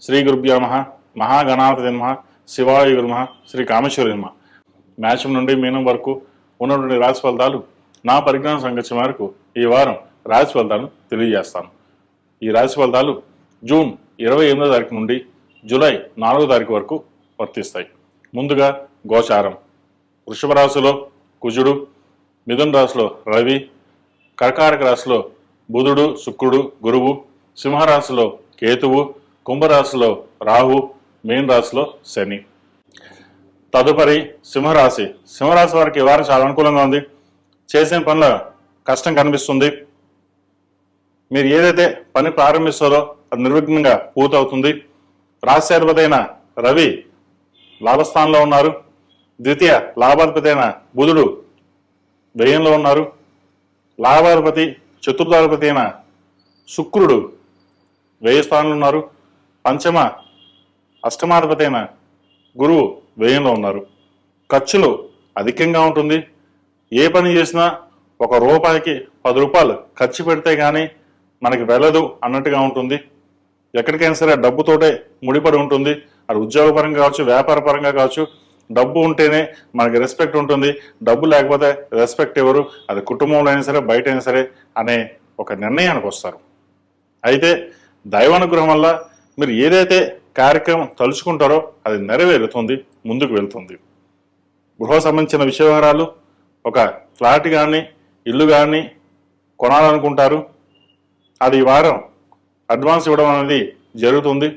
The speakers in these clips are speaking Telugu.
శ్రీ గురుభ్యో నమః. మహాగణాధిపతి నమః. శివాయ నమః. శ్రీ కామేశ్వరి నమః. మేషం నుండి మీనం వరకు ఉన్నటువంటి రాశి ఫలితాలు నా పరిజ్ఞానం సంగతి మేరకు ఈ వారం రాశి ఫలితాలను తెలియజేస్తాను. ఈ రాశి ఫలితాలు జూన్ 28వ తారీఖు నుండి జూలై 4వ తారీఖు వరకు వర్తిస్తాయి. ముందుగా గోచారం. వృషభ రాశిలో కుజుడు, మిథున రాశిలో రవి, కర్కాటక రాశిలో బుధుడు, శుక్రుడు, గురువు, సింహరాశిలో కేతువు, కుంభరాశిలో రాహు, మీన రాశిలో శని. తదుపరి సింహరాశి. సింహరాశి వారికి ఈ వారం చాలా అనుకూలంగా ఉంది. చేసిన పనుల కష్టం కనిపిస్తుంది. మీరు ఏదైతే పని ప్రారంభిస్తారో అది నిర్విఘ్నంగా పూర్తవుతుంది. రాశ్యాధిపతి అయిన రవి లాభస్థానంలో ఉన్నారు. ద్వితీయ లాభాధిపతి అయిన బుధుడు వ్యయంలో ఉన్నారు. లాభాధిపతి చతుర్థాధిపతి అయిన శుక్రుడు వ్యయ స్థానంలో ఉన్నారు. పంచమ అష్టమాధిపతి అయిన గురువు వ్యయంలో ఉన్నారు. ఖర్చులు అధికంగా ఉంటుంది. ఏ పని చేసినా ₹1కి 10 రూపాయలు ఖర్చు పెడితే కానీ మనకి వెళ్ళదు అన్నట్టుగా ఉంటుంది. ఎక్కడికైనా సరే డబ్బుతోటే ముడిపడి ఉంటుంది. అది ఉద్యోగపరంగా కావచ్చు, వ్యాపార పరంగా కావచ్చు. డబ్బు ఉంటేనే మనకి రెస్పెక్ట్ ఉంటుంది. డబ్బు లేకపోతే రెస్పెక్ట్ ఎవరు, అది కుటుంబంలో అయినా సరే బయట అయినా సరే అనే ఒక నిర్ణయానికి వస్తారు. అయితే దైవానుగ్రహం వల్ల మీరు ఏదైతే కార్యక్రమం తలుచుకుంటారో అది నెరవేరుతుంది, ముందుకు వెళ్తుంది. గృహ సంబంధించిన విషయవహారాలు, ఒక ఫ్లాట్ కానీ ఇల్లు కానీ కొనాలనుకుంటారు. అది ఈ వారం అడ్వాన్స్ ఇవ్వడం అనేది జరుగుతుంది.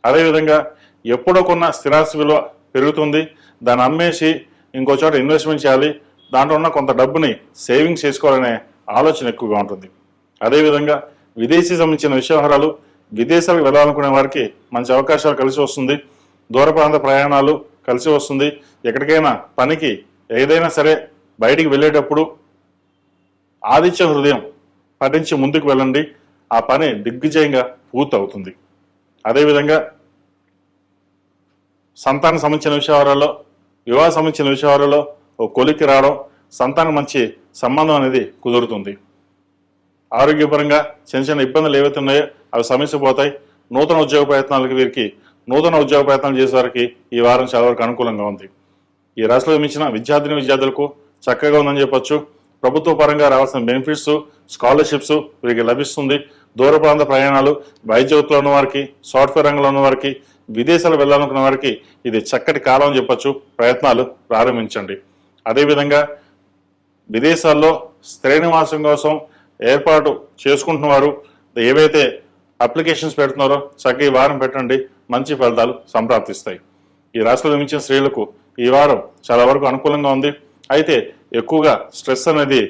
అదేవిధంగా ఎప్పుడో కొన్న స్థిరాస్తి విలువ పెరుగుతుంది. దాన్ని అమ్మేసి ఇంకో చోట ఇన్వెస్ట్మెంట్ చేయాలి, దాంట్లో ఉన్న కొంత డబ్బుని సేవింగ్స్ చేసుకోవాలనే ఆలోచన ఎక్కువగా ఉంటుంది. అదేవిధంగా విదేశీ సంబంధించిన విషయవహారాలు, విదేశాలకు వెళ్ళాలనుకునే వారికి మంచి అవకాశాలు కలిసి వస్తుంది. దూర ప్రాంత ప్రయాణాలు కలిసి వస్తుంది. ఎక్కడికైనా పనికి ఏదైనా సరే బయటికి వెళ్ళేటప్పుడు ఆదిత్య హృదయం పఠించి ముందుకు వెళ్ళండి. ఆ పని దిగ్విజయంగా పూర్తవుతుంది. అదేవిధంగా సంతానం సంబంధించిన విషయవహారాల్లో, వివాహ సంబంధించిన విషయవహారాల్లో ఒక కొలిక్కి రావడం, సంతానం మంచి సంబంధం అనేది కుదురుతుంది. ఆరోగ్యపరంగా చిన్న చిన్న ఇబ్బందులు ఏవైతే ఉన్నాయో అవి సమస్యపోతాయి. నూతన ఉద్యోగ ప్రయత్నాలకు వీరికి నూతన ఉద్యోగ ప్రయత్నాలు చేసే వారికి ఈ వారం చాలా వరకు అనుకూలంగా ఉంది. ఈ రాశిలో జన్మించిన విద్యార్థులకు చక్కగా ఉందని చెప్పొచ్చు. ప్రభుత్వ పరంగా రావాల్సిన బెనిఫిట్స్, స్కాలర్షిప్స్ వీరికి లభిస్తుంది. దూర ప్రాంత ప్రయాణాలు, వైద్య వృత్తిలో ఉన్న వారికి, సాఫ్ట్వేర్ రంగంలో ఉన్న వారికి, విదేశాలు వెళ్ళాలనుకున్న వారికి ఇది చక్కటి కాలం అని చెప్పొచ్చు. ప్రయత్నాలు ప్రారంభించండి. అదేవిధంగా విదేశాల్లో స్థిర నివాసం కోసం ఏర్పాటు చేసుకుంటున్న వారు ఏవైతే అప్లికేషన్స్ పెడుతున్నారో చక్కగా ఈ వారం పెట్టండి, మంచి ఫలితాలు సంప్రాప్తిస్తాయి. ఈ రాశిలో జన్మించిన స్త్రీలకు ఈ వారం చాలా వరకు అనుకూలంగా ఉంది. అయితే ఎక్కువగా స్ట్రెస్ అనేది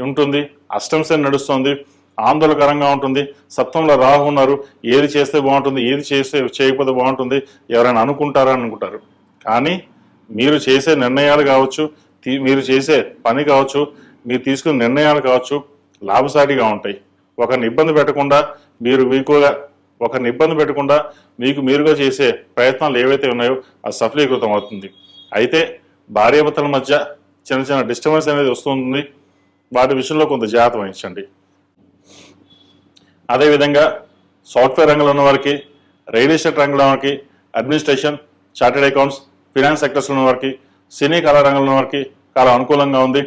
ఉంటుంది. అష్టమ శని నడుస్తుంది, ఆందోళనకరంగా ఉంటుంది. సప్తంలో రాహు ఉన్నారు. ఏది చేస్తే బాగుంటుంది, ఏది చేయకపోతే బాగుంటుంది, ఎవరైనా అనుకుంటారు. కానీ మీరు చేసే నిర్ణయాలు కావచ్చు, మీరు చేసే పని కావచ్చు, మీరు తీసుకునే నిర్ణయాలు కావచ్చు లాభసాటిగా ఉంటాయి. ఒకరిని ఇబ్బంది పెట్టకుండా మీకు మీరుగా చేసే ప్రయత్నాలు ఏవైతే ఉన్నాయో అది సఫలీకృతం అవుతుంది. అయితే భార్యాభర్తల మధ్య చిన్న చిన్న డిస్టర్బెన్స్ అనేది వస్తుంది. వాటి విషయంలో కొంత జాగ్రత్త వహించండి. అదేవిధంగా సాఫ్ట్వేర్ రంగంలో ఉన్న వారికి, రియల్ ఎస్టేట్ రంగంలో ఉన్న వారికి, అడ్మినిస్ట్రేషన్, చార్టెడ్ అకౌంట్స్, ఫినాన్స్ సెక్టర్స్లో ఉన్న వారికి, సినీ కళా రంగంలో ఉన్న వారికి చాలా అనుకూలంగా ఉంది.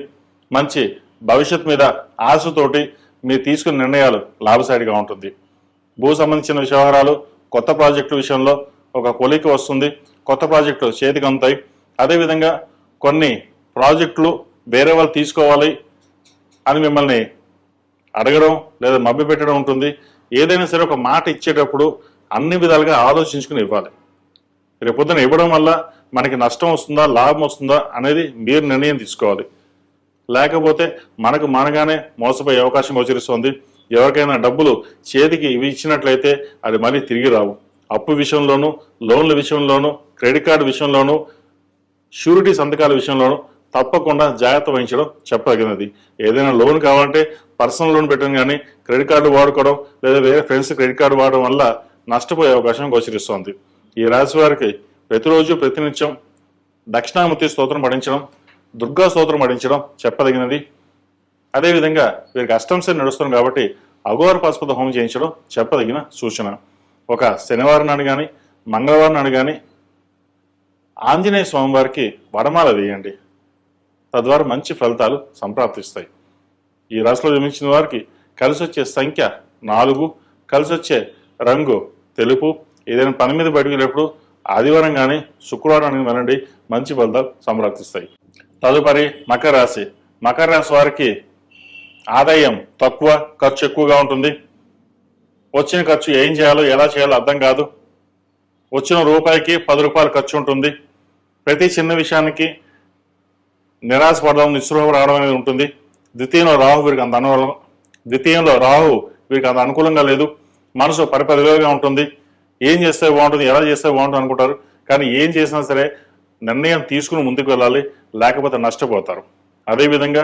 మంచి భవిష్యత్ మీద ఆశతోటి మీరు తీసుకున్న నిర్ణయాలు లాభసాటిగా ఉంటుంది. భూ సంబంధించిన వ్యవహారాలు, కొత్త ప్రాజెక్టు విషయంలో ఒక కొలికి వస్తుంది. కొత్త ప్రాజెక్టులు చేతికి అందుతాయి. అదేవిధంగా కొన్ని ప్రాజెక్టులు వేరే వాళ్ళు తీసుకోవాలి అని మిమ్మల్ని అడగడం లేదా మభ్యపెట్టడం ఉంటుంది. ఏదైనా సరే ఒక మాట ఇచ్చేటప్పుడు అన్ని విధాలుగా ఆలోచించుకుని ఇవ్వాలి. రేపొద్దున ఇవ్వడం వల్ల మనకి నష్టం వస్తుందా, లాభం వస్తుందా అనేది మీరు నిర్ణయం తీసుకోవాలి. లేకపోతే మనగానే మోసపోయే అవకాశం గోచరిస్తుంది. ఎవరికైనా డబ్బులు చేతికి ఇవి ఇచ్చినట్లయితే అది మళ్ళీ తిరిగి రావు. అప్పు విషయంలోనూ, లోన్ల విషయంలోనూ, క్రెడిట్ కార్డు విషయంలోనూ, షూరిటీ సంతకాల విషయంలోనూ తప్పకుండా జాగ్రత్త వహించడం చెప్పదగినది. ఏదైనా లోన్ కావాలంటే పర్సనల్ లోన్ పెట్టడం కానీ, క్రెడిట్ కార్డు వాడుకోవడం లేదా వేరే ఫ్రెండ్స్ క్రెడిట్ కార్డు వాడడం వల్ల నష్టపోయే అవకాశం గోచరిస్తోంది. ఈ రాశి వారికి ప్రతిరోజు ప్రతినిత్యం దక్షిణామూర్తి స్తోత్రం పఠించడం, దుర్గా స్తోత్రం పఠించడం చెప్పదగినది. అదేవిధంగా వీరికి అష్టమ శని నడుస్తుంది కాబట్టి అఘోర పాశుపత హోమం చేయించడం చెప్పదగిన సూచన. ఒక శనివారం నాడు కానీ మంగళవారం నాడు కానీ ఆంజనేయ స్వామివారికి వడమాల వేయండి. తద్వారా మంచి ఫలితాలు సంప్రాప్తిస్తాయి. ఈ రాశిలో జన్మించిన వారికి కలిసి వచ్చే సంఖ్య 4, కలిసి వచ్చే రంగు తెలుపు. ఏదైనా పని మీద బయటకు వెళ్ళేప్పుడు ఆదివారం కానీ శుక్రవారం కానీ వెళ్ళండి, మంచి ఫలితాలు సంప్రాప్తిస్తాయి. తదుపరి మకర రాశి. మకర రాశి వారికి ఆదాయం తక్కువ, ఖర్చు ఎక్కువగా ఉంటుంది. వచ్చిన ఖర్చు ఏం చేయాలో ఎలా చేయాలో అర్థం కాదు. వచ్చిన రూపాయికి 10 రూపాయలు ఖర్చు ఉంటుంది. ప్రతి చిన్న విషయానికి నిరాశపడడం, నిస్పృహ రావడం అనేది ఉంటుంది. ద్వితీయంలో రాహు వీరికి అంత అనుకూలంగా లేదు. మనసు పరిపరివేగా ఉంటుంది. ఏం చేస్తే బాగుంటుంది, ఎలా చేస్తే బాగుంటుంది అనుకుంటారు. కానీ ఏం చేసినా సరే నిర్ణయం తీసుకుని ముందుకు వెళ్ళాలి, లేకపోతే నష్టపోతారు. అదేవిధంగా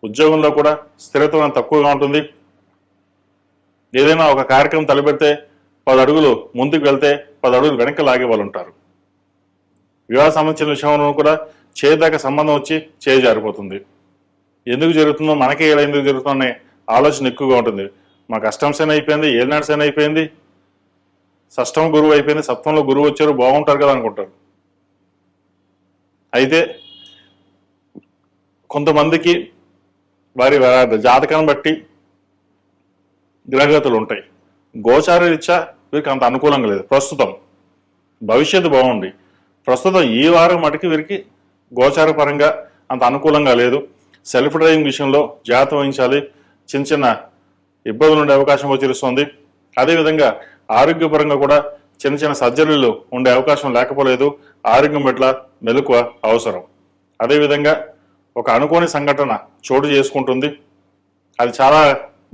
ఉద్యోగంలో కూడా స్థిరత్వం తక్కువగా ఉంటుంది. ఏదైనా ఒక కార్యక్రమం తలపెడితే 10 అడుగులు ముందుకు వెళ్తే 10 అడుగులు వెనక్కి లాగే వాళ్ళు ఉంటారు. వివాహ సంబంధించిన విషయంలో కూడా చేదాకా సంబంధం వచ్చి జారిపోతుంది. ఎందుకు జరుగుతుందో, మనకే ఇలా ఎందుకు జరుగుతుందో అనే ఆలోచన ఎక్కువగా ఉంటుంది. మా కష్టం సేన అయిపోయింది, ఏలినాడు సేన అయిపోయింది, షష్టమ గురువు అయిపోయింది, సప్తంలో గురువు వచ్చారు, బాగుంటారు కదా అనుకుంటారు. అయితే కొంతమందికి వారి జాతకాన్ని బట్టి గ్రహగతులు ఉంటాయి. గోచార రీత్యా వీరికి అంత అనుకూలంగా లేదు ప్రస్తుతం. భవిష్యత్తు బాగుంది. ప్రస్తుతం ఈ వారం మటుకి వీరికి గోచార పరంగా అంత అనుకూలంగా లేదు. సెల్ఫ్ డ్రైవింగ్ విషయంలో జాగ్రత్త వహించాలి. చిన్న చిన్న ఇబ్బందులు ఉండే అవకాశం గోచరిస్తుంది. అదేవిధంగా ఆరోగ్యపరంగా కూడా చిన్న చిన్న సర్జరీలు ఉండే అవకాశం లేకపోలేదు. ఆరోగ్యం పట్ల మెలకువ అవసరం. అదేవిధంగా ఒక అనుకోని సంఘటన చోటు చేసుకుంటుంది. అది చాలా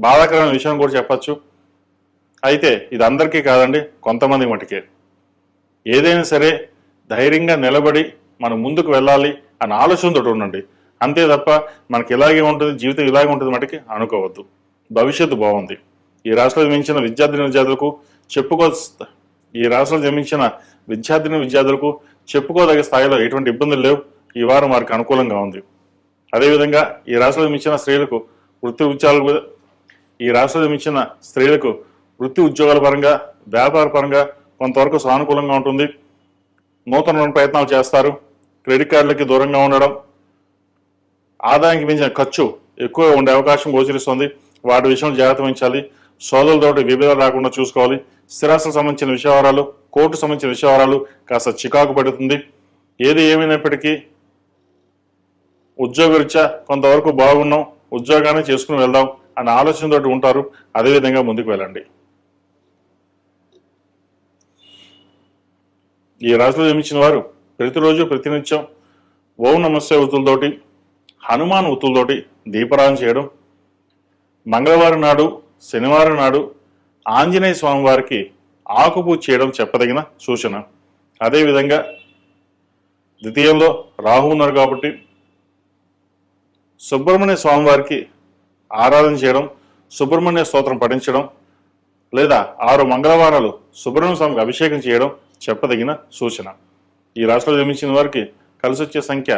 బాధాకరమైన విషయం కూడా చెప్పచ్చు. అయితే ఇది అందరికీ కాదండి, కొంతమంది మటుకే. ఏదైనా సరే ధైర్యంగా నిలబడి మనం ముందుకు వెళ్ళాలి అన్న ఆలోచనతో ఉండండి. అంతే తప్ప మనకి ఇలాగే ఉంటుంది, జీవితం ఇలాగే ఉంటుంది మటుకి అనుకోవద్దు. భవిష్యత్తు బాగుంది. ఈ రాశిలో జన్మించిన విద్యార్థులకు చెప్పుకోదగ్గ స్థాయిలో ఎటువంటి ఇబ్బందులు లేవు. ఈ వారం వారికి అనుకూలంగా ఉంది. అదేవిధంగా ఈ రాశిలో జన్మించిన స్త్రీలకు వృత్తి ఉద్యోగాల పరంగా, వ్యాపార పరంగా కొంతవరకు సానుకూలంగా ఉంటుంది. నూతన ప్రయత్నాలు చేస్తారు. క్రెడిట్ కార్డులకి దూరంగా ఉండడం, ఆదాయానికి మించిన ఖర్చు ఎక్కువగా ఉండే అవకాశం గోచరిస్తుంది. వాటి విషయంలో జాగ్రత్త వహించాలి. సోదరులతోటి విభేదాలు రాకుండా చూసుకోవాలి. స్థిరాస్తులకు సంబంధించిన విషయవరాలు, కోర్టు సంబంధించిన విషయవరాలు కాస్త చికాకు పడుతుంది. ఏది ఏమైనప్పటికీ ఉద్యోగరీత్యా కొంతవరకు బాగున్నాం, ఉద్యోగాన్ని చేసుకుని వెళ్దాం అన్న ఆలోచనతోటి ఉంటారు. అదేవిధంగా ముందుకు వెళ్ళండి. ఈ రాశిలో జన్మించిన వారు ప్రతిరోజు ప్రతినిత్యం ఓం నమస్తే ఒత్తులతోటి, హనుమాన్ ఒత్తులతోటి దీపారాధన చేయడం, మంగళవారం నాడు, శనివారం నాడు ఆంజనేయ స్వామి వారికి ఆకుపూజ చేయడం చెప్పదగిన సూచన. అదేవిధంగా ద్వితీయంలో రాహు ఉన్నారు కాబట్టి సుబ్రహ్మణ్య స్వామి వారికి ఆరాధన చేయడం, సుబ్రహ్మణ్య స్తోత్రం పఠించడం, లేదా 6 మంగళవారాలు సుబ్రహ్మణ్య స్వామికి అభిషేకం చేయడం చెప్పదగిన సూచన. ఈ రాశిలో జన్మించిన వారికి కలిసి వచ్చే సంఖ్య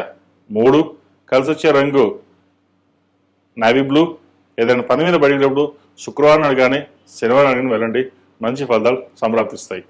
3, కలిసి వచ్చే రంగు నావీ బ్లూ. ఏదైనా పని మీద బడినప్పుడు శుక్రవారం నాడు కానీ శనివారం నాడు కానీ వెళ్ళండి, మంచి ఫలితాలు సంప్రాప్తిస్తాయి.